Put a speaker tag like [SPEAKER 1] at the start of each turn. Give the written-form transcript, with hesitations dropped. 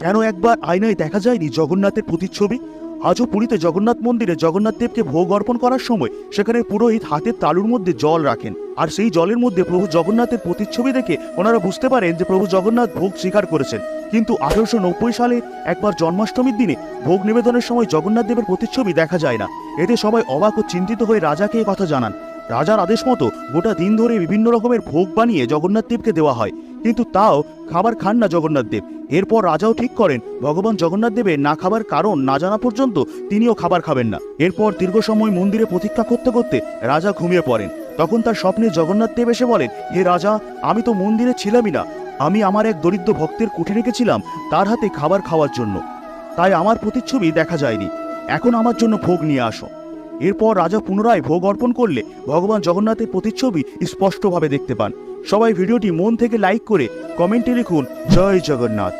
[SPEAKER 1] কেন একবার আয়নায় দেখা যায়নি জগন্নাথের প্রতিচ্ছবি? আজও পুরীতে জগন্নাথ মন্দিরে জগন্নাথ দেবকে ভোগ অর্পণ করার সময় সেখানে পুরোহিত হাতের তালুর মধ্যে জল রাখেন, আর সেই জলের মধ্যে প্রভু জগন্নাথের প্রতিচ্ছবি দেখে ওনারা বুঝতে পারেন যে প্রভু জগন্নাথ ভোগ স্বীকার করেছেন। কিন্তু 1890 সালে একবার জন্মাষ্টমীর দিনে ভোগ নিবেদনের সময় জগন্নাথ দেবের প্রতিচ্ছবি দেখা যায় না। এতে সবাই অবাক ও চিন্তিত হয়ে রাজাকে এই কথা জানান। রাজার আদেশ মতো গোটা দিন ধরে বিভিন্ন রকমের ভোগ বানিয়ে জগন্নাথ দেবকে দেওয়া হয়, কিন্তু তাও খাবার খান না জগন্নাথ দেব। এরপর রাজাও ঠিক করেন ভগবান জগন্নাথ দেবের না খাবার কারণ না জানা পর্যন্ত তিনিও খাবার খাবেন না। এরপর দীর্ঘ সময় মন্দিরে প্রতীক্ষা করতে করতে রাজা ঘুমিয়ে পড়েন। তখন তার স্বপ্নে জগন্নাথ দেব এসে বলেন, হে রাজা, আমি তো মন্দিরে ছিলামই না, আমি আমার এক দরিদ্র ভক্তের কুঠে রেখেছিলাম তার হাতে খাবার খাওয়ার জন্য, তাই আমার প্রতিচ্ছবি দেখা যায়নি। এখন আমার জন্য ভোগ নিয়ে আসো। এরপর রাজা পুনরায় ভোগ অর্পণ করলে ভগবান জগন্নাথের প্রতিচ্ছবি স্পষ্টভাবে দেখতে পান। সবাই ভিডিওটি মন থেকে লাইক করে কমেন্টে লিখুন জয় জগন্নাথ।